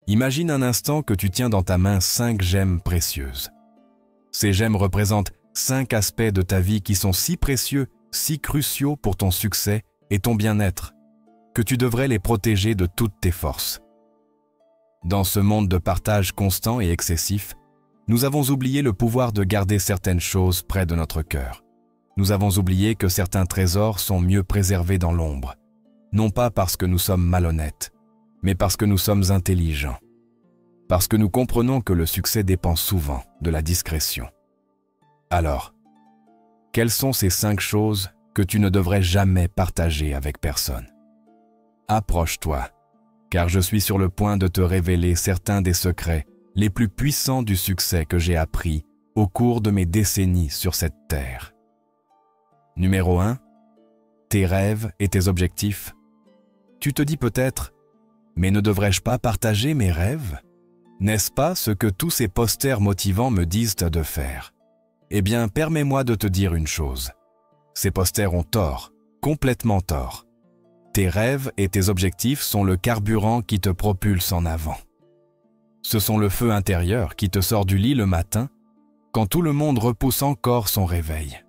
Imagine un instant que tu tiens dans ta main 5 gemmes précieuses. Ces gemmes représentent 5 aspects de ta vie qui sont si précieux, si cruciaux pour ton succès et ton bien-être, que tu devrais les protéger de toutes tes forces. Dans ce monde de partage constant et excessif, nous avons oublié le pouvoir de garder certaines choses près de notre cœur. Nous avons oublié que certains trésors sont mieux préservés dans l'ombre, non pas parce que nous sommes malhonnêtes, mais parce que nous sommes intelligents, parce que nous comprenons que le succès dépend souvent de la discrétion. Alors, quelles sont ces 5 choses que tu ne devrais jamais partager avec personne? Approche-toi, car je suis sur le point de te révéler certains des secrets les plus puissants du succès que j'ai appris au cours de mes décennies sur cette terre. Numéro 1. Tes rêves et tes objectifs. Tu te dis peut-être, mais ne devrais-je pas partager mes rêves? N'est-ce pas ce que tous ces posters motivants me disent de faire? Eh bien, permets-moi de te dire une chose. Ces posters ont tort, complètement tort. Tes rêves et tes objectifs sont le carburant qui te propulse en avant. Ce sont le feu intérieur qui te sort du lit le matin, quand tout le monde repousse encore son réveil.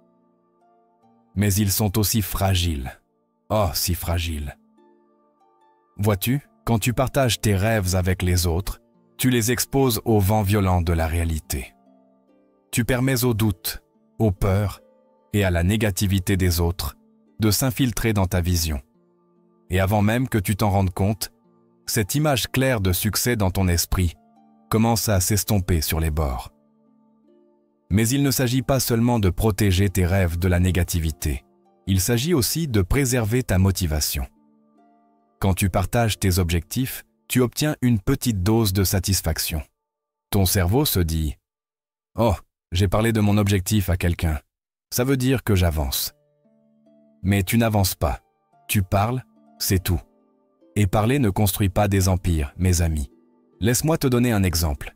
Mais ils sont aussi fragiles. Oh, si fragiles. Vois-tu, quand tu partages tes rêves avec les autres, tu les exposes au vent violent de la réalité. Tu permets aux doutes, aux peurs et à la négativité des autres de s'infiltrer dans ta vision. Et avant même que tu t'en rendes compte, cette image claire de succès dans ton esprit commence à s'estomper sur les bords. Mais il ne s'agit pas seulement de protéger tes rêves de la négativité, il s'agit aussi de préserver ta motivation. Quand tu partages tes objectifs, tu obtiens une petite dose de satisfaction. Ton cerveau se dit « Oh, j'ai parlé de mon objectif à quelqu'un, ça veut dire que j'avance. » Mais tu n'avances pas, tu parles, c'est tout. Et parler ne construit pas des empires, mes amis. Laisse-moi te donner un exemple.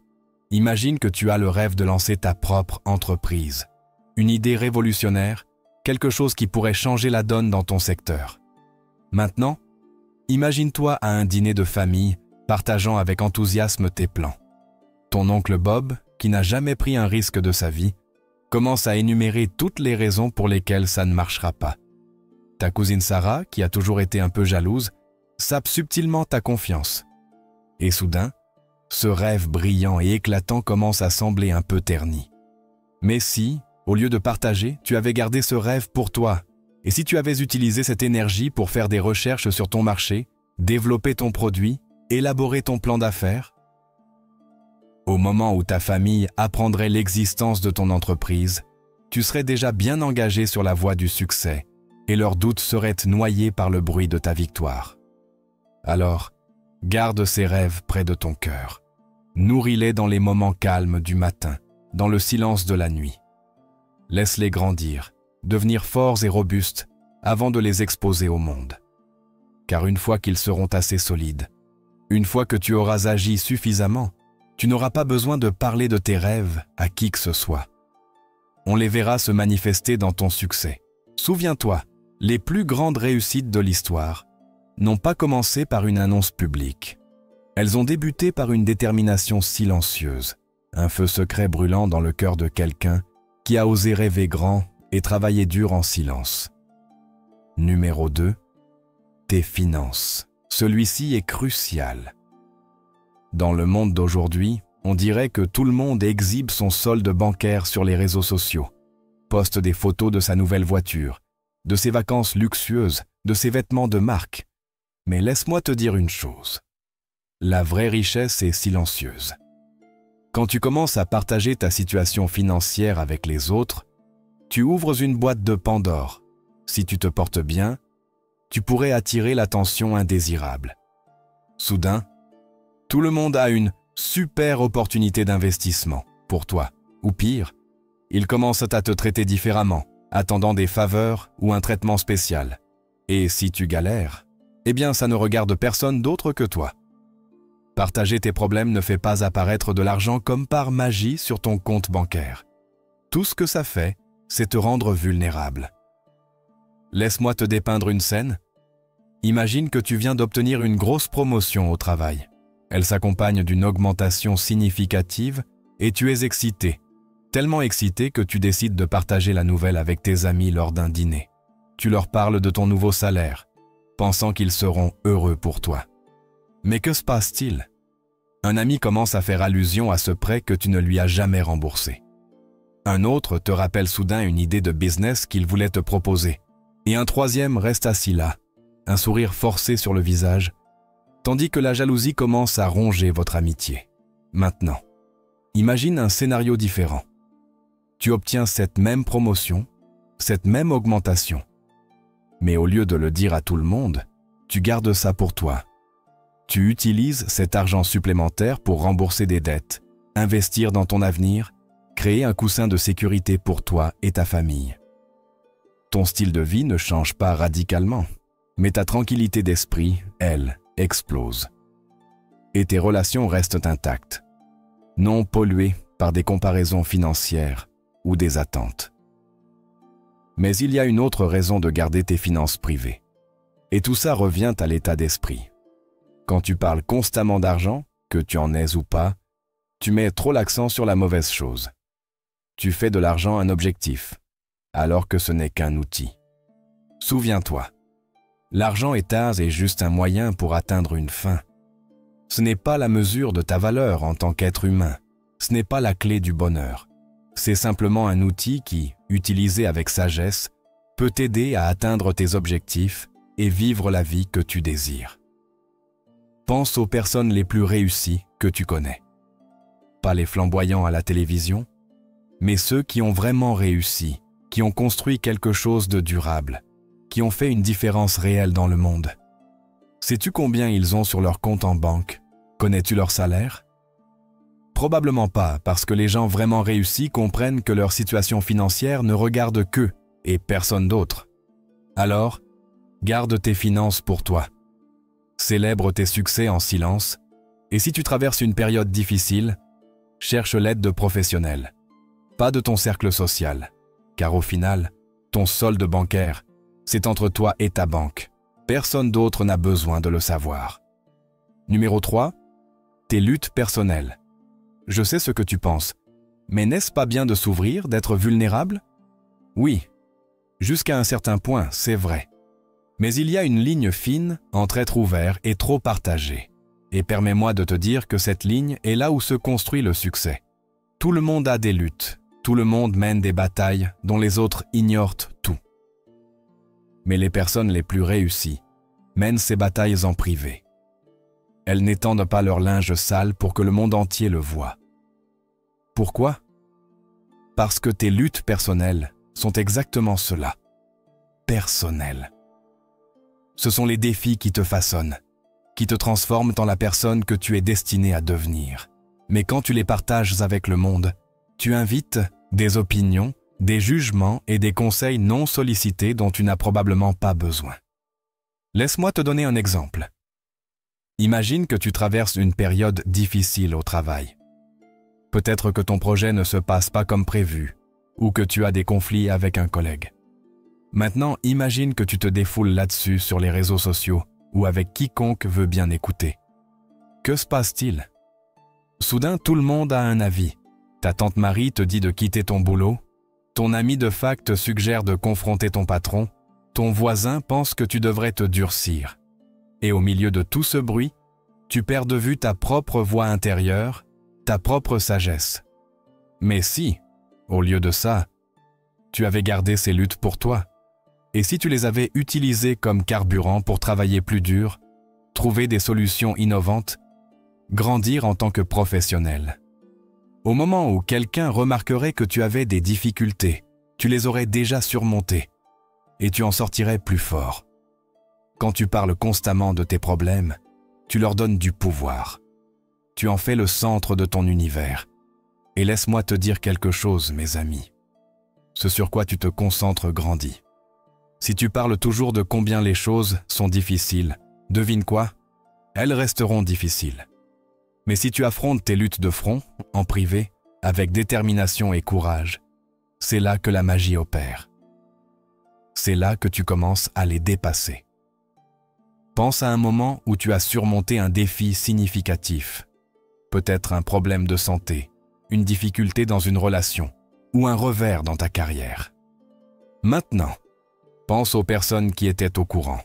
Imagine que tu as le rêve de lancer ta propre entreprise. Une idée révolutionnaire, quelque chose qui pourrait changer la donne dans ton secteur. Maintenant, imagine-toi à un dîner de famille, partageant avec enthousiasme tes plans. Ton oncle Bob, qui n'a jamais pris un risque de sa vie, commence à énumérer toutes les raisons pour lesquelles ça ne marchera pas. Ta cousine Sarah, qui a toujours été un peu jalouse, sape subtilement ta confiance. Et soudain, ce rêve brillant et éclatant commence à sembler un peu terni. Mais si, au lieu de partager, tu avais gardé ce rêve pour toi, et si tu avais utilisé cette énergie pour faire des recherches sur ton marché, développer ton produit, élaborer ton plan d'affaires, au moment où ta famille apprendrait l'existence de ton entreprise, tu serais déjà bien engagé sur la voie du succès et leurs doutes seraient noyés par le bruit de ta victoire. Alors, garde ces rêves près de ton cœur. Nourris-les dans les moments calmes du matin, dans le silence de la nuit. Laisse-les grandir, devenir forts et robustes avant de les exposer au monde. Car une fois qu'ils seront assez solides, une fois que tu auras agi suffisamment, tu n'auras pas besoin de parler de tes rêves à qui que ce soit. On les verra se manifester dans ton succès. Souviens-toi, les plus grandes réussites de l'histoire n'ont pas commencé par une annonce publique. Elles ont débuté par une détermination silencieuse, un feu secret brûlant dans le cœur de quelqu'un qui a osé rêver grand et travailler dur en silence. Numéro 2. Tes finances. Celui-ci est crucial. Dans le monde d'aujourd'hui, on dirait que tout le monde exhibe son solde bancaire sur les réseaux sociaux, poste des photos de sa nouvelle voiture, de ses vacances luxueuses, de ses vêtements de marque. Mais laisse-moi te dire une chose. La vraie richesse est silencieuse. Quand tu commences à partager ta situation financière avec les autres, tu ouvres une boîte de Pandore. Si tu te portes bien, tu pourrais attirer l'attention indésirable. Soudain, tout le monde a une super opportunité d'investissement pour toi. Ou pire, ils commencent à te traiter différemment, attendant des faveurs ou un traitement spécial. Et si tu galères, eh bien ça ne regarde personne d'autre que toi. Partager tes problèmes ne fait pas apparaître de l'argent comme par magie sur ton compte bancaire. Tout ce que ça fait, c'est te rendre vulnérable. Laisse-moi te dépeindre une scène. Imagine que tu viens d'obtenir une grosse promotion au travail. Elle s'accompagne d'une augmentation significative et tu es excité, tellement excité que tu décides de partager la nouvelle avec tes amis lors d'un dîner. Tu leur parles de ton nouveau salaire, pensant qu'ils seront heureux pour toi. Mais que se passe-t-il? Un ami commence à faire allusion à ce prêt que tu ne lui as jamais remboursé. Un autre te rappelle soudain une idée de business qu'il voulait te proposer. Et un troisième reste assis là, un sourire forcé sur le visage, tandis que la jalousie commence à ronger votre amitié. Maintenant, imagine un scénario différent. Tu obtiens cette même promotion, cette même augmentation. Mais au lieu de le dire à tout le monde, tu gardes ça pour toi. Tu utilises cet argent supplémentaire pour rembourser des dettes, investir dans ton avenir, créer un coussin de sécurité pour toi et ta famille. Ton style de vie ne change pas radicalement, mais ta tranquillité d'esprit, elle, explose. Et tes relations restent intactes, non polluées par des comparaisons financières ou des attentes. Mais il y a une autre raison de garder tes finances privées. Et tout ça revient à l'état d'esprit. Quand tu parles constamment d'argent, que tu en aies ou pas, tu mets trop l'accent sur la mauvaise chose. Tu fais de l'argent un objectif, alors que ce n'est qu'un outil. Souviens-toi, l'argent est juste un moyen pour atteindre une fin. Ce n'est pas la mesure de ta valeur en tant qu'être humain. Ce n'est pas la clé du bonheur. C'est simplement un outil qui, utilisé avec sagesse, peut t'aider à atteindre tes objectifs et vivre la vie que tu désires. Pense aux personnes les plus réussies que tu connais. Pas les flamboyants à la télévision, mais ceux qui ont vraiment réussi, qui ont construit quelque chose de durable, qui ont fait une différence réelle dans le monde. Sais-tu combien ils ont sur leur compte en banque? Connais-tu leur salaire? Probablement pas, parce que les gens vraiment réussis comprennent que leur situation financière ne regarde qu'eux et personne d'autre. Alors, garde tes finances pour toi. Célèbre tes succès en silence, et si tu traverses une période difficile, cherche l'aide de professionnels. Pas de ton cercle social, car au final, ton solde bancaire, c'est entre toi et ta banque. Personne d'autre n'a besoin de le savoir. Numéro 3, tes luttes personnelles. Je sais ce que tu penses, mais n'est-ce pas bien de s'ouvrir, d'être vulnérable? Oui, jusqu'à un certain point, c'est vrai. Mais il y a une ligne fine entre être ouvert et trop partagé. Et permets-moi de te dire que cette ligne est là où se construit le succès. Tout le monde a des luttes, tout le monde mène des batailles dont les autres ignorent tout. Mais les personnes les plus réussies mènent ces batailles en privé. Elles n'étendent pas leur linge sale pour que le monde entier le voie. Pourquoi? Parce que tes luttes personnelles sont exactement cela. Personnelles. Ce sont les défis qui te façonnent, qui te transforment en la personne que tu es destiné à devenir. Mais quand tu les partages avec le monde, tu invites des opinions, des jugements et des conseils non sollicités dont tu n'as probablement pas besoin. Laisse-moi te donner un exemple. Imagine que tu traverses une période difficile au travail. Peut-être que ton projet ne se passe pas comme prévu ou que tu as des conflits avec un collègue. Maintenant, imagine que tu te défoules là-dessus sur les réseaux sociaux ou avec quiconque veut bien écouter. Que se passe-t-il? Soudain, tout le monde a un avis. Ta tante Marie te dit de quitter ton boulot, ton ami de fac te suggère de confronter ton patron, ton voisin pense que tu devrais te durcir. Et au milieu de tout ce bruit, tu perds de vue ta propre voix intérieure, ta propre sagesse. Mais si, au lieu de ça, tu avais gardé ces luttes pour toi, et si tu les avais utilisées comme carburant pour travailler plus dur, trouver des solutions innovantes, grandir en tant que professionnel. Au moment où quelqu'un remarquerait que tu avais des difficultés, tu les aurais déjà surmontées, et tu en sortirais plus fort. Quand tu parles constamment de tes problèmes, tu leur donnes du pouvoir. Tu en fais le centre de ton univers. Et laisse-moi te dire quelque chose, mes amis. Ce sur quoi tu te concentres grandit. Si tu parles toujours de combien les choses sont difficiles, devine quoi? Elles resteront difficiles. Mais si tu affrontes tes luttes de front, en privé, avec détermination et courage, c'est là que la magie opère. C'est là que tu commences à les dépasser. Pense à un moment où tu as surmonté un défi significatif. Peut-être un problème de santé, une difficulté dans une relation ou un revers dans ta carrière. Maintenant, pense aux personnes qui étaient au courant.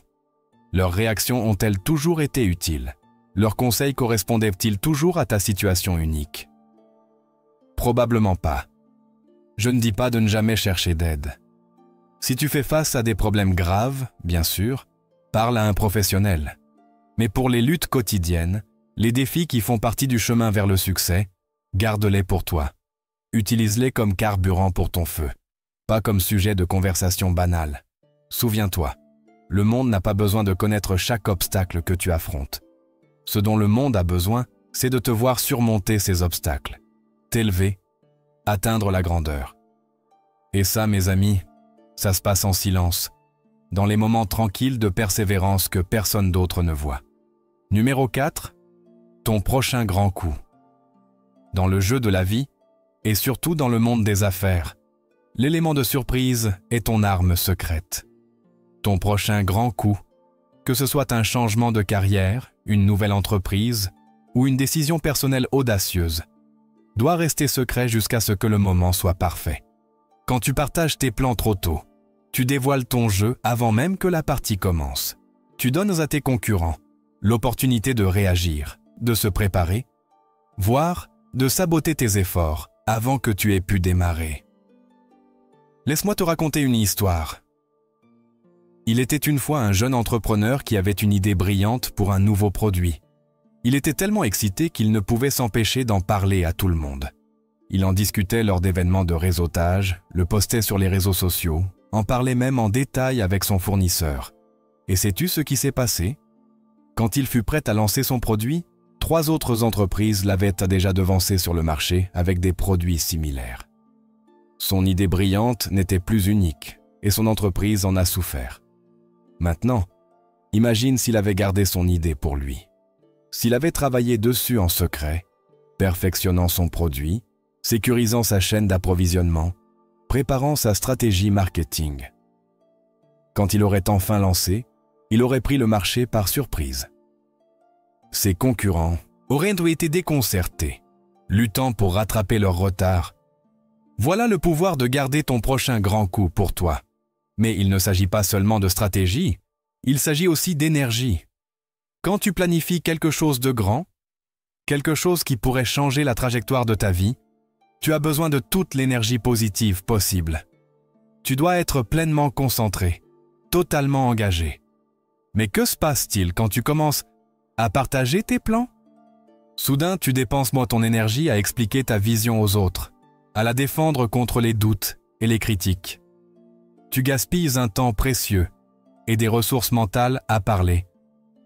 Leurs réactions ont-elles toujours été utiles? Leurs conseils correspondaient-ils toujours à ta situation unique? Probablement pas. Je ne dis pas de ne jamais chercher d'aide. Si tu fais face à des problèmes graves, bien sûr, parle à un professionnel. Mais pour les luttes quotidiennes, les défis qui font partie du chemin vers le succès, garde-les pour toi. Utilise-les comme carburant pour ton feu, pas comme sujet de conversation banale. Souviens-toi, le monde n'a pas besoin de connaître chaque obstacle que tu affrontes. Ce dont le monde a besoin, c'est de te voir surmonter ces obstacles, t'élever, atteindre la grandeur. Et ça, mes amis, ça se passe en silence, dans les moments tranquilles de persévérance que personne d'autre ne voit. Numéro 4, ton prochain grand coup. Dans le jeu de la vie, et surtout dans le monde des affaires, l'élément de surprise est ton arme secrète. Ton prochain grand coup, que ce soit un changement de carrière, une nouvelle entreprise ou une décision personnelle audacieuse, doit rester secret jusqu'à ce que le moment soit parfait. Quand tu partages tes plans trop tôt, tu dévoiles ton jeu avant même que la partie commence. Tu donnes à tes concurrents l'opportunité de réagir, de se préparer, voire de saboter tes efforts avant que tu aies pu démarrer. Laisse-moi te raconter une histoire. Il était une fois un jeune entrepreneur qui avait une idée brillante pour un nouveau produit. Il était tellement excité qu'il ne pouvait s'empêcher d'en parler à tout le monde. Il en discutait lors d'événements de réseautage, le postait sur les réseaux sociaux, en parlait même en détail avec son fournisseur. Et sais-tu ce qui s'est passé? Quand il fut prêt à lancer son produit, 3 autres entreprises l'avaient déjà devancé sur le marché avec des produits similaires. Son idée brillante n'était plus unique et son entreprise en a souffert. Maintenant, imagine s'il avait gardé son idée pour lui. S'il avait travaillé dessus en secret, perfectionnant son produit, sécurisant sa chaîne d'approvisionnement, préparant sa stratégie marketing. Quand il aurait enfin lancé, il aurait pris le marché par surprise. Ses concurrents auraient été déconcertés, luttant pour rattraper leur retard. Voilà le pouvoir de garder ton prochain grand coup pour toi. Mais il ne s'agit pas seulement de stratégie, il s'agit aussi d'énergie. Quand tu planifies quelque chose de grand, quelque chose qui pourrait changer la trajectoire de ta vie, tu as besoin de toute l'énergie positive possible. Tu dois être pleinement concentré, totalement engagé. Mais que se passe-t-il quand tu commences à partager tes plans? Soudain, tu dépenses moins ton énergie à expliquer ta vision aux autres, à la défendre contre les doutes et les critiques. Tu gaspilles un temps précieux et des ressources mentales à parler,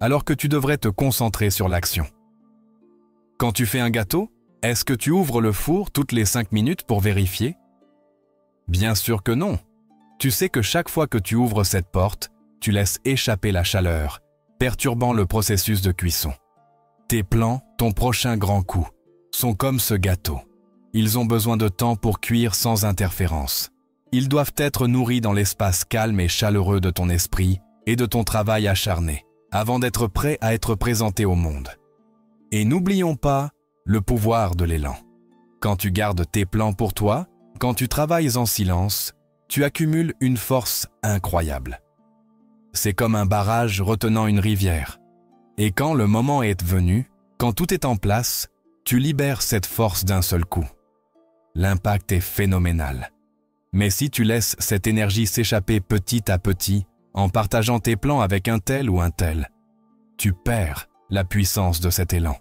alors que tu devrais te concentrer sur l'action. Quand tu fais un gâteau, est-ce que tu ouvres le four toutes les 5 minutes pour vérifier? Bien sûr que non. Tu sais que chaque fois que tu ouvres cette porte, tu laisses échapper la chaleur, perturbant le processus de cuisson. Tes plans, ton prochain grand coup, sont comme ce gâteau. Ils ont besoin de temps pour cuire sans interférence. Ils doivent être nourris dans l'espace calme et chaleureux de ton esprit et de ton travail acharné, avant d'être prêts à être présentés au monde. Et n'oublions pas le pouvoir de l'élan. Quand tu gardes tes plans pour toi, quand tu travailles en silence, tu accumules une force incroyable. C'est comme un barrage retenant une rivière. Et quand le moment est venu, quand tout est en place, tu libères cette force d'un seul coup. L'impact est phénoménal. Mais si tu laisses cette énergie s'échapper petit à petit, en partageant tes plans avec un tel ou un tel, tu perds la puissance de cet élan.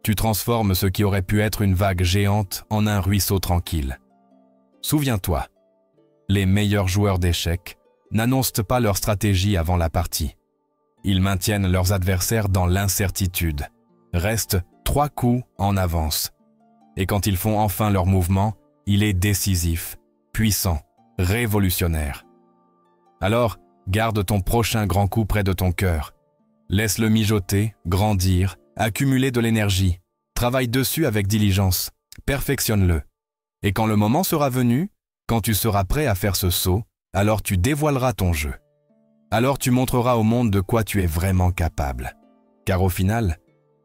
Tu transformes ce qui aurait pu être une vague géante en un ruisseau tranquille. Souviens-toi, les meilleurs joueurs d'échecs n'annoncent pas leur stratégie avant la partie. Ils maintiennent leurs adversaires dans l'incertitude, restent 3 coups en avance. Et quand ils font enfin leur mouvement, il est décisif, puissant, révolutionnaire. Alors, garde ton prochain grand coup près de ton cœur. Laisse-le mijoter, grandir, accumuler de l'énergie. Travaille dessus avec diligence, perfectionne-le. Et quand le moment sera venu, quand tu seras prêt à faire ce saut, alors tu dévoileras ton jeu. Alors tu montreras au monde de quoi tu es vraiment capable. Car au final,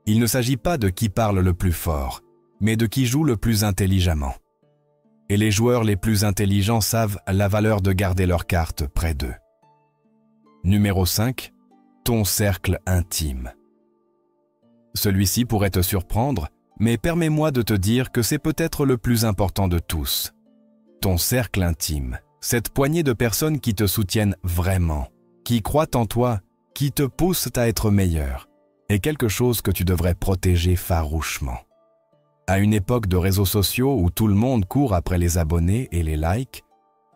il ne s'agit pas de qui parle le plus fort, mais de qui joue le plus intelligemment. Et les joueurs les plus intelligents savent la valeur de garder leurs cartes près d'eux. Numéro 5. Ton cercle intime. Celui-ci pourrait te surprendre, mais permets-moi de te dire que c'est peut-être le plus important de tous. Ton cercle intime, cette poignée de personnes qui te soutiennent vraiment, qui croient en toi, qui te poussent à être meilleur, est quelque chose que tu devrais protéger farouchement. À une époque de réseaux sociaux où tout le monde court après les abonnés et les likes,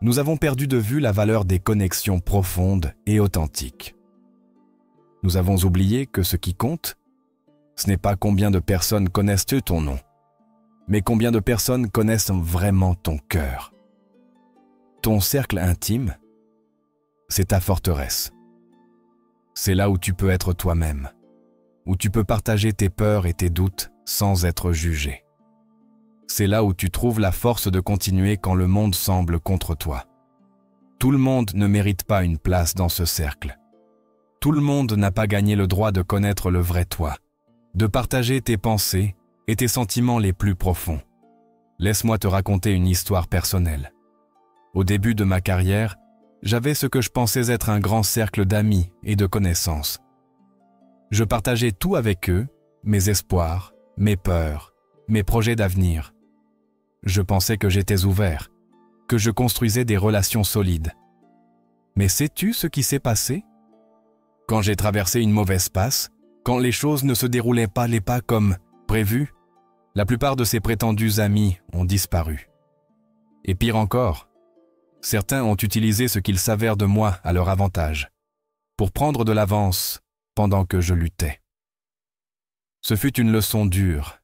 nous avons perdu de vue la valeur des connexions profondes et authentiques. Nous avons oublié que ce qui compte, ce n'est pas combien de personnes connaissent ton nom, mais combien de personnes connaissent vraiment ton cœur. Ton cercle intime, c'est ta forteresse. C'est là où tu peux être toi-même, où tu peux partager tes peurs et tes doutes sans être jugé. C'est là où tu trouves la force de continuer quand le monde semble contre toi. Tout le monde ne mérite pas une place dans ce cercle. Tout le monde n'a pas gagné le droit de connaître le vrai toi, de partager tes pensées et tes sentiments les plus profonds. Laisse-moi te raconter une histoire personnelle. Au début de ma carrière, j'avais ce que je pensais être un grand cercle d'amis et de connaissances. Je partageais tout avec eux, mes espoirs, mes peurs, mes projets d'avenir. Je pensais que j'étais ouvert, que je construisais des relations solides. Mais sais-tu ce qui s'est passé? Quand j'ai traversé une mauvaise passe, quand les choses ne se déroulaient pas les pas comme prévu, la plupart de ces prétendus amis ont disparu. Et pire encore, certains ont utilisé ce qu'ils s'avèrent de moi à leur avantage, pour prendre de l'avance pendant que je luttais. Ce fut une leçon dure,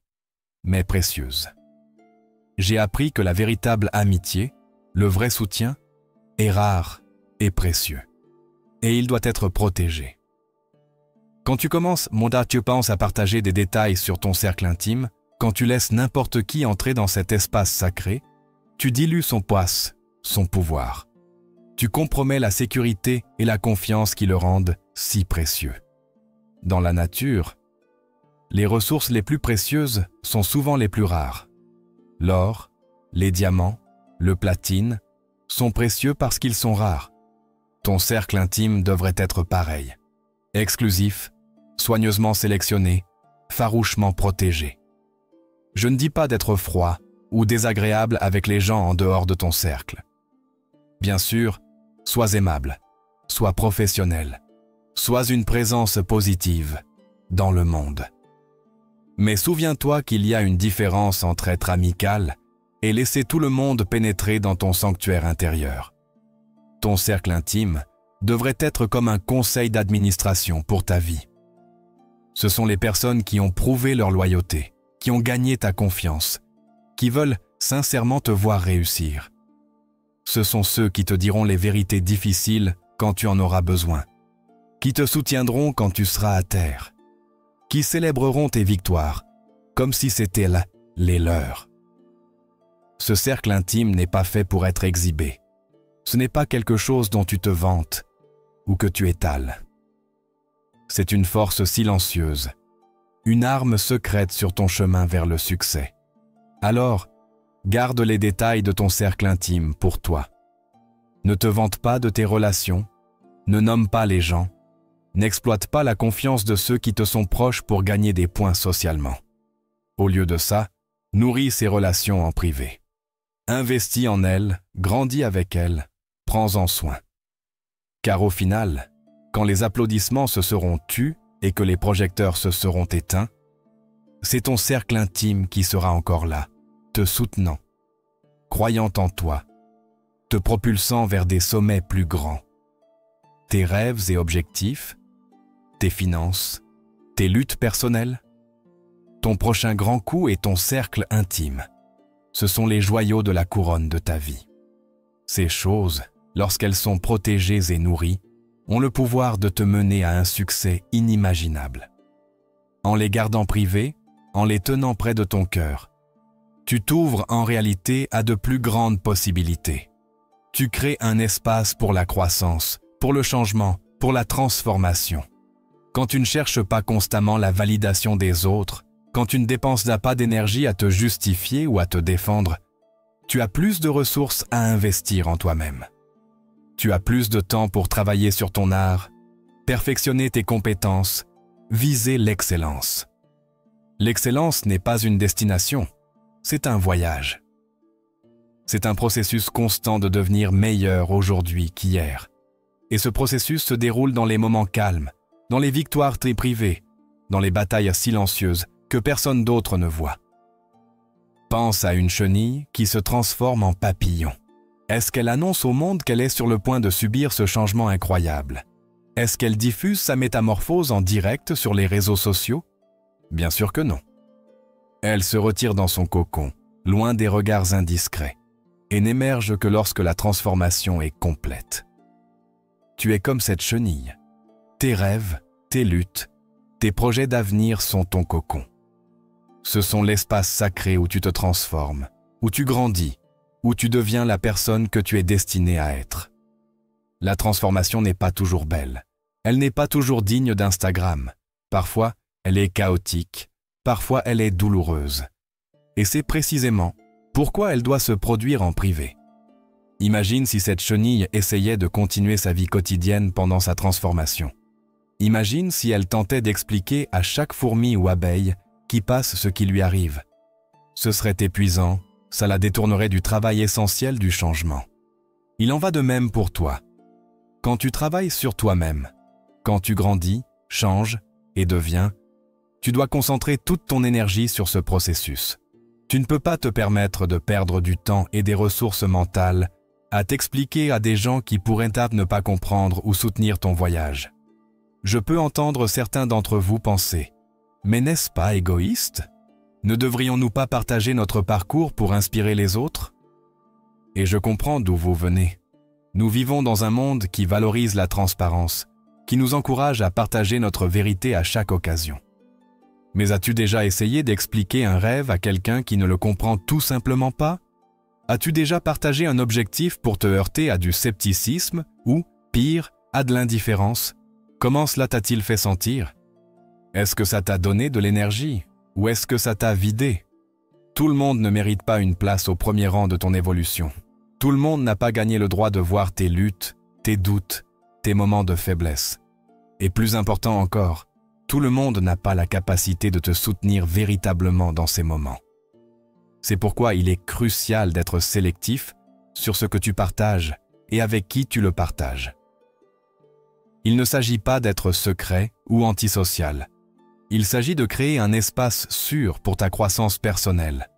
mais précieuse. J'ai appris que la véritable amitié, le vrai soutien, est rare et précieux, et il doit être protégé. Quand tu commences, tu penses à partager des détails sur ton cercle intime, quand tu laisses n'importe qui entrer dans cet espace sacré, tu dilues son poids, son pouvoir. Tu compromets la sécurité et la confiance qui le rendent si précieux. Dans la nature, les ressources les plus précieuses sont souvent les plus rares. L'or, les diamants, le platine sont précieux parce qu'ils sont rares. Ton cercle intime devrait être pareil. Exclusif, soigneusement sélectionné, farouchement protégé. Je ne dis pas d'être froid ou désagréable avec les gens en dehors de ton cercle. Bien sûr, sois aimable, sois professionnel, sois une présence positive dans le monde. Mais souviens-toi qu'il y a une différence entre être amical et laisser tout le monde pénétrer dans ton sanctuaire intérieur. Ton cercle intime devrait être comme un conseil d'administration pour ta vie. Ce sont les personnes qui ont prouvé leur loyauté, qui ont gagné ta confiance, qui veulent sincèrement te voir réussir. Ce sont ceux qui te diront les vérités difficiles quand tu en auras besoin, qui te soutiendront quand tu seras à terre, qui célébreront tes victoires comme si c'était là les leurs. Ce cercle intime n'est pas fait pour être exhibé. Ce n'est pas quelque chose dont tu te vantes ou que tu étales. C'est une force silencieuse, une arme secrète sur ton chemin vers le succès. Alors, garde les détails de ton cercle intime pour toi. Ne te vante pas de tes relations, ne nomme pas les gens, n'exploite pas la confiance de ceux qui te sont proches pour gagner des points socialement. Au lieu de ça, nourris ces relations en privé. Investis en elles, grandis avec elles, prends-en soin. Car au final, quand les applaudissements se seront tus et que les projecteurs se seront éteints, c'est ton cercle intime qui sera encore là, te soutenant, croyant en toi, te propulsant vers des sommets plus grands. Tes rêves et objectifs, tes finances, tes luttes personnelles, ton prochain grand coup et ton cercle intime. Ce sont les joyaux de la couronne de ta vie. Ces choses, lorsqu'elles sont protégées et nourries, ont le pouvoir de te mener à un succès inimaginable. En les gardant privés, en les tenant près de ton cœur, tu t'ouvres en réalité à de plus grandes possibilités. Tu crées un espace pour la croissance, pour le changement, pour la transformation. Quand tu ne cherches pas constamment la validation des autres, quand tu ne dépenses pas d'énergie à te justifier ou à te défendre, tu as plus de ressources à investir en toi-même. Tu as plus de temps pour travailler sur ton art, perfectionner tes compétences, viser l'excellence. L'excellence n'est pas une destination, c'est un voyage. C'est un processus constant de devenir meilleur aujourd'hui qu'hier. Et ce processus se déroule dans les moments calmes, dans les victoires très privées, dans les batailles silencieuses que personne d'autre ne voit. Pense à une chenille qui se transforme en papillon. Est-ce qu'elle annonce au monde qu'elle est sur le point de subir ce changement incroyable? Est-ce qu'elle diffuse sa métamorphose en direct sur les réseaux sociaux? Bien sûr que non. Elle se retire dans son cocon, loin des regards indiscrets, et n'émerge que lorsque la transformation est complète. Tu es comme cette chenille. Tes rêves, tes luttes, tes projets d'avenir sont ton cocon. Ce sont l'espace sacré où tu te transformes, où tu grandis, où tu deviens la personne que tu es destinée à être. La transformation n'est pas toujours belle. Elle n'est pas toujours digne d'Instagram. Parfois, elle est chaotique. Parfois, elle est douloureuse. Et c'est précisément pourquoi elle doit se produire en privé. Imagine si cette chenille essayait de continuer sa vie quotidienne pendant sa transformation. Imagine si elle tentait d'expliquer à chaque fourmi ou abeille qui passe ce qui lui arrive. Ce serait épuisant, ça la détournerait du travail essentiel du changement. Il en va de même pour toi. Quand tu travailles sur toi-même, quand tu grandis, changes et deviens, tu dois concentrer toute ton énergie sur ce processus. Tu ne peux pas te permettre de perdre du temps et des ressources mentales à t'expliquer à des gens qui pourraient ne pas comprendre ou soutenir ton voyage. Je peux entendre certains d'entre vous penser « Mais n'est-ce pas égoïste? Ne devrions-nous pas partager notre parcours pour inspirer les autres ?» Et je comprends d'où vous venez. Nous vivons dans un monde qui valorise la transparence, qui nous encourage à partager notre vérité à chaque occasion. Mais as-tu déjà essayé d'expliquer un rêve à quelqu'un qui ne le comprend tout simplement pas? As-tu déjà partagé un objectif pour te heurter à du scepticisme ou, pire, à de l'indifférence? Comment cela t'a-t-il fait sentir? Est-ce que ça t'a donné de l'énergie ou est-ce que ça t'a vidé? Tout le monde ne mérite pas une place au premier rang de ton évolution. Tout le monde n'a pas gagné le droit de voir tes luttes, tes doutes, tes moments de faiblesse. Et plus important encore, tout le monde n'a pas la capacité de te soutenir véritablement dans ces moments. C'est pourquoi il est crucial d'être sélectif sur ce que tu partages et avec qui tu le partages. Il ne s'agit pas d'être secret ou antisocial. Il s'agit de créer un espace sûr pour ta croissance personnelle.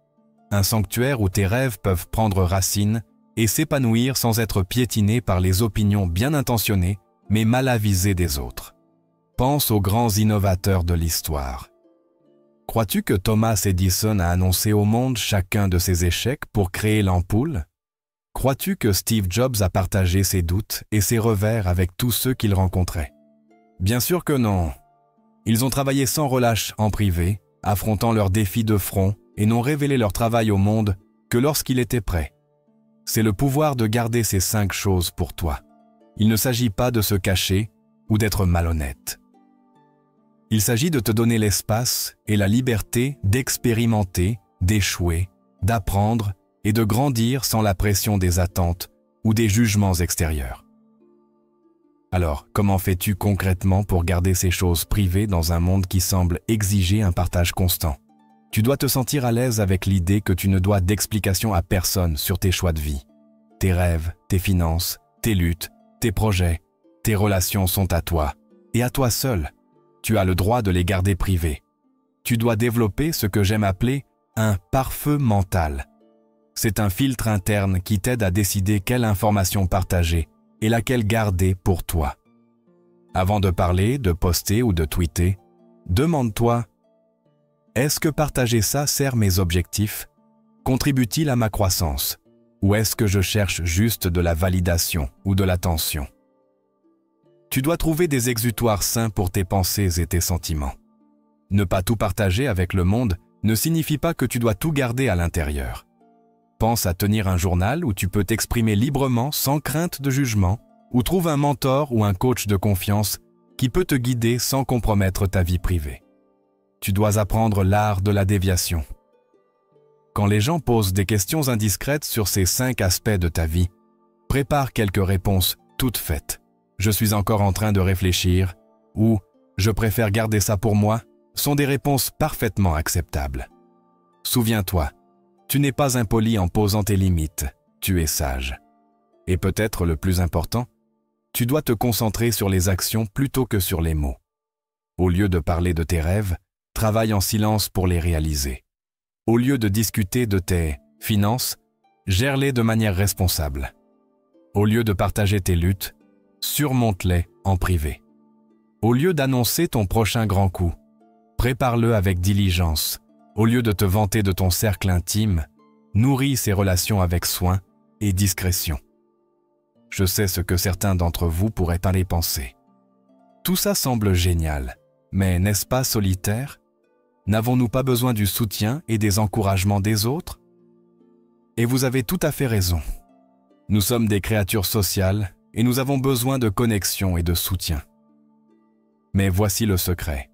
Un sanctuaire où tes rêves peuvent prendre racine et s'épanouir sans être piétinés par les opinions bien intentionnées mais mal avisées des autres. Pense aux grands innovateurs de l'histoire. Crois-tu que Thomas Edison a annoncé au monde chacun de ses échecs pour créer l'ampoule? Crois-tu que Steve Jobs a partagé ses doutes et ses revers avec tous ceux qu'il rencontrait? Bien sûr que non. Ils ont travaillé sans relâche en privé, affrontant leurs défis de front et n'ont révélé leur travail au monde que lorsqu'il était prêt. C'est le pouvoir de garder ces 5 choses pour toi. Il ne s'agit pas de se cacher ou d'être malhonnête. Il s'agit de te donner l'espace et la liberté d'expérimenter, d'échouer, d'apprendre et de grandir sans la pression des attentes ou des jugements extérieurs. Alors, comment fais-tu concrètement pour garder ces choses privées dans un monde qui semble exiger un partage constant? Tu dois te sentir à l'aise avec l'idée que tu ne dois d'explication à personne sur tes choix de vie. Tes rêves, tes finances, tes luttes, tes projets, tes relations sont à toi, et à toi seul. Tu as le droit de les garder privés. Tu dois développer ce que j'aime appeler un pare-feu mental. C'est un filtre interne qui t'aide à décider quelle information partager et laquelle garder pour toi. Avant de parler, de poster ou de tweeter, demande-toi: est-ce que partager ça sert mes objectifs? Contribue-t-il à ma croissance? Ou est-ce que je cherche juste de la validation ou de l'attention? Tu dois trouver des exutoires sains pour tes pensées et tes sentiments. Ne pas tout partager avec le monde ne signifie pas que tu dois tout garder à l'intérieur. Pense à tenir un journal où tu peux t'exprimer librement sans crainte de jugement, ou trouve un mentor ou un coach de confiance qui peut te guider sans compromettre ta vie privée. Tu dois apprendre l'art de la déviation. Quand les gens posent des questions indiscrètes sur ces 5 aspects de ta vie, prépare quelques réponses toutes faites. Je suis encore en train de réfléchir ou je préfère garder ça pour moi sont des réponses parfaitement acceptables. Souviens-toi, tu n'es pas impoli en posant tes limites, tu es sage. Et peut-être le plus important, tu dois te concentrer sur les actions plutôt que sur les mots. Au lieu de parler de tes rêves, travaille en silence pour les réaliser. Au lieu de discuter de tes finances, gère-les de manière responsable. Au lieu de partager tes luttes, surmonte-les en privé. Au lieu d'annoncer ton prochain grand coup, prépare-le avec diligence. Au lieu de te vanter de ton cercle intime, nourris ces relations avec soin et discrétion. Je sais ce que certains d'entre vous pourraient aller penser. Tout ça semble génial, mais n'est-ce pas solitaire? N'avons-nous pas besoin du soutien et des encouragements des autres? Et vous avez tout à fait raison. Nous sommes des créatures sociales et nous avons besoin de connexion et de soutien. Mais voici le secret.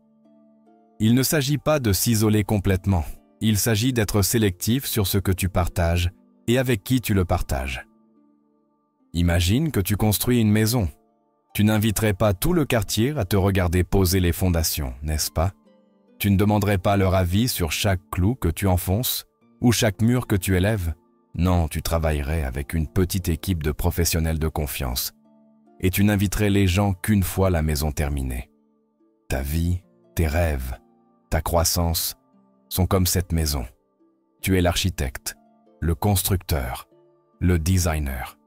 Il ne s'agit pas de s'isoler complètement. Il s'agit d'être sélectif sur ce que tu partages et avec qui tu le partages. Imagine que tu construis une maison. Tu n'inviterais pas tout le quartier à te regarder poser les fondations, n'est-ce pas? Tu ne demanderais pas leur avis sur chaque clou que tu enfonces ou chaque mur que tu élèves. Non, tu travaillerais avec une petite équipe de professionnels de confiance et tu n'inviterais les gens qu'une fois la maison terminée. Ta vie, tes rêves, ta croissance sont comme cette maison. Tu es l'architecte, le constructeur, le designer.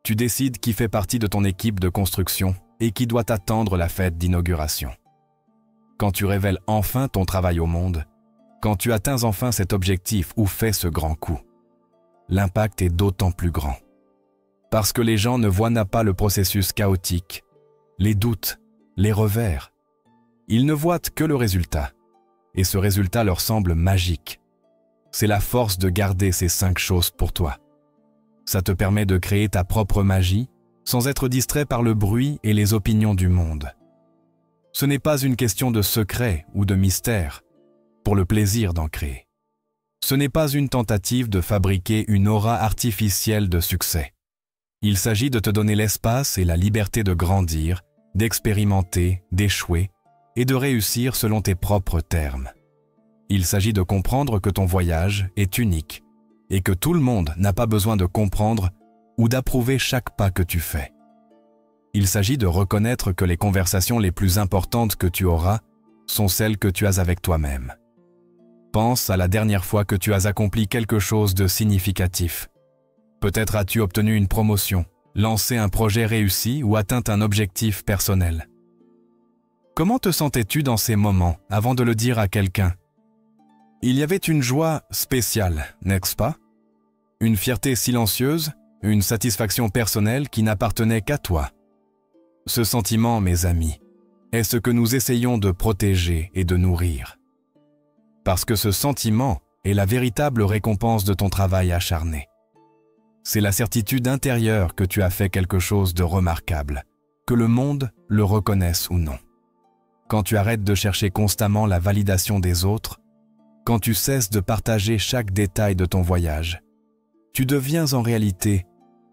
Tu décides qui fait partie de ton équipe de construction et qui doit attendre la fête d'inauguration. Quand tu révèles enfin ton travail au monde, quand tu atteins enfin cet objectif ou fais ce grand coup, l'impact est d'autant plus grand. Parce que les gens ne voient pas le processus chaotique, les doutes, les revers. Ils ne voient que le résultat, et ce résultat leur semble magique. C'est la force de garder ces 5 choses pour toi. Ça te permet de créer ta propre magie sans être distrait par le bruit et les opinions du monde. Ce n'est pas une question de secret ou de mystère, pour le plaisir d'en créer. Ce n'est pas une tentative de fabriquer une aura artificielle de succès. Il s'agit de te donner l'espace et la liberté de grandir, d'expérimenter, d'échouer et de réussir selon tes propres termes. Il s'agit de comprendre que ton voyage est unique et que tout le monde n'a pas besoin de comprendre ou d'approuver chaque pas que tu fais. Il s'agit de reconnaître que les conversations les plus importantes que tu auras sont celles que tu as avec toi-même. Pense à la dernière fois que tu as accompli quelque chose de significatif. Peut-être as-tu obtenu une promotion, lancé un projet réussi ou atteint un objectif personnel. Comment te sentais-tu dans ces moments avant de le dire à quelqu'un? Il y avait une joie spéciale, n'est-ce pas? Une fierté silencieuse, une satisfaction personnelle qui n'appartenait qu'à toi. Ce sentiment, mes amis, est ce que nous essayons de protéger et de nourrir. Parce que ce sentiment est la véritable récompense de ton travail acharné. C'est la certitude intérieure que tu as fait quelque chose de remarquable, que le monde le reconnaisse ou non. Quand tu arrêtes de chercher constamment la validation des autres, quand tu cesses de partager chaque détail de ton voyage, tu deviens en réalité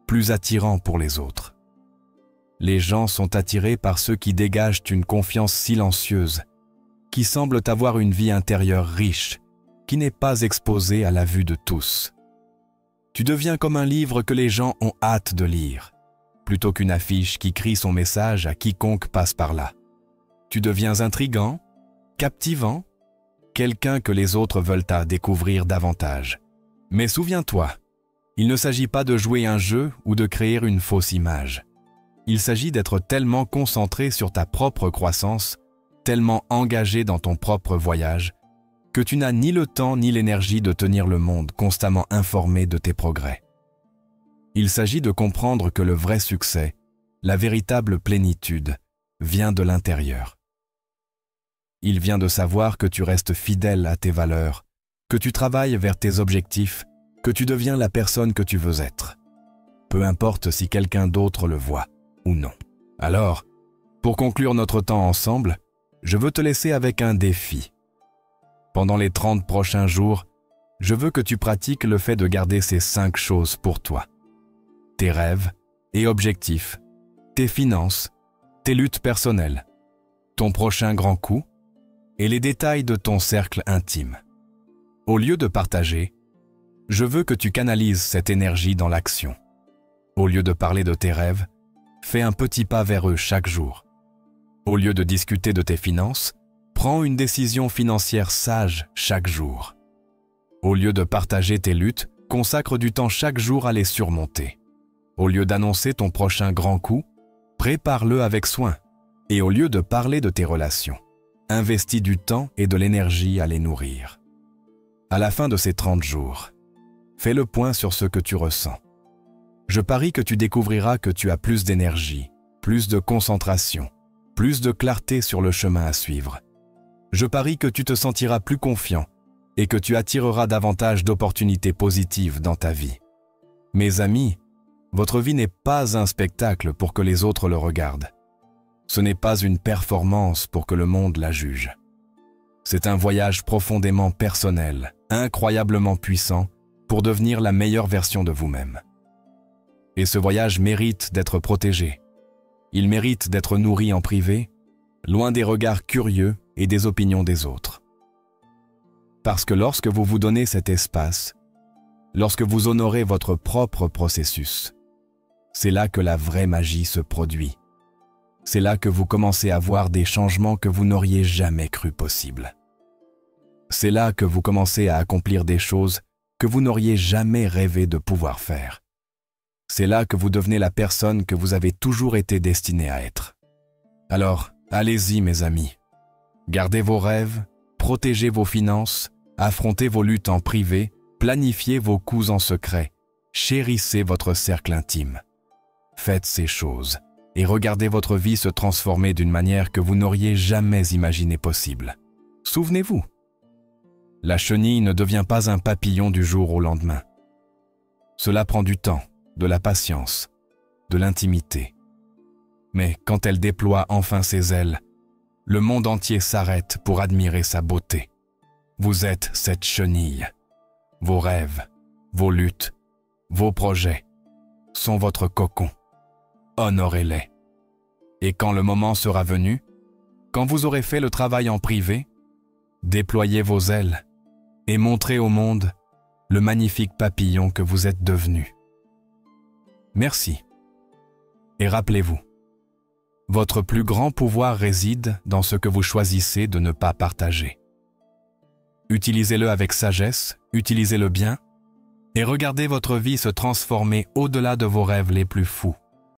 plus attirant pour les autres. Les gens sont attirés par ceux qui dégagent une confiance silencieuse, qui semblent avoir une vie intérieure riche, qui n'est pas exposée à la vue de tous. Tu deviens comme un livre que les gens ont hâte de lire, plutôt qu'une affiche qui crie son message à quiconque passe par là. Tu deviens intriguant, captivant, quelqu'un que les autres veulent à découvrir davantage. Mais souviens-toi, il ne s'agit pas de jouer un jeu ou de créer une fausse image. Il s'agit d'être tellement concentré sur ta propre croissance, tellement engagé dans ton propre voyage, que tu n'as ni le temps ni l'énergie de tenir le monde constamment informé de tes progrès. Il s'agit de comprendre que le vrai succès, la véritable plénitude, vient de l'intérieur. Il vient de savoir que tu restes fidèle à tes valeurs, que tu travailles vers tes objectifs, que tu deviens la personne que tu veux être. Peu importe si quelqu'un d'autre le voit. ou non. Alors, pour conclure notre temps ensemble, je veux te laisser avec un défi. Pendant les 30 prochains jours, je veux que tu pratiques le fait de garder ces 5 choses pour toi. Tes rêves et objectifs, tes finances, tes luttes personnelles, ton prochain grand coup et les détails de ton cercle intime. Au lieu de partager, je veux que tu canalises cette énergie dans l'action. Au lieu de parler de tes rêves, fais un petit pas vers eux chaque jour. Au lieu de discuter de tes finances, prends une décision financière sage chaque jour. Au lieu de partager tes luttes, consacre du temps chaque jour à les surmonter. Au lieu d'annoncer ton prochain grand coup, prépare-le avec soin. Et au lieu de parler de tes relations, investis du temps et de l'énergie à les nourrir. À la fin de ces 30 jours, fais le point sur ce que tu ressens. Je parie que tu découvriras que tu as plus d'énergie, plus de concentration, plus de clarté sur le chemin à suivre. Je parie que tu te sentiras plus confiant et que tu attireras davantage d'opportunités positives dans ta vie. Mes amis, votre vie n'est pas un spectacle pour que les autres le regardent. Ce n'est pas une performance pour que le monde la juge. C'est un voyage profondément personnel, incroyablement puissant, pour devenir la meilleure version de vous-même. Et ce voyage mérite d'être protégé. Il mérite d'être nourri en privé, loin des regards curieux et des opinions des autres. Parce que lorsque vous vous donnez cet espace, lorsque vous honorez votre propre processus, c'est là que la vraie magie se produit. C'est là que vous commencez à voir des changements que vous n'auriez jamais cru possibles. C'est là que vous commencez à accomplir des choses que vous n'auriez jamais rêvé de pouvoir faire. C'est là que vous devenez la personne que vous avez toujours été destiné à être. Alors, allez-y mes amis. Gardez vos rêves, protégez vos finances, affrontez vos luttes en privé, planifiez vos coups en secret, chérissez votre cercle intime. Faites ces choses et regardez votre vie se transformer d'une manière que vous n'auriez jamais imaginé possible. Souvenez-vous, la chenille ne devient pas un papillon du jour au lendemain. Cela prend du temps, de la patience, de l'intimité. Mais quand elle déploie enfin ses ailes, le monde entier s'arrête pour admirer sa beauté. Vous êtes cette chenille. Vos rêves, vos luttes, vos projets sont votre cocon. Honorez-les. Et quand le moment sera venu, quand vous aurez fait le travail en privé, déployez vos ailes et montrez au monde le magnifique papillon que vous êtes devenu. Merci. Et rappelez-vous, votre plus grand pouvoir réside dans ce que vous choisissez de ne pas partager. Utilisez-le avec sagesse, utilisez-le bien, et regardez votre vie se transformer au-delà de vos rêves les plus fous.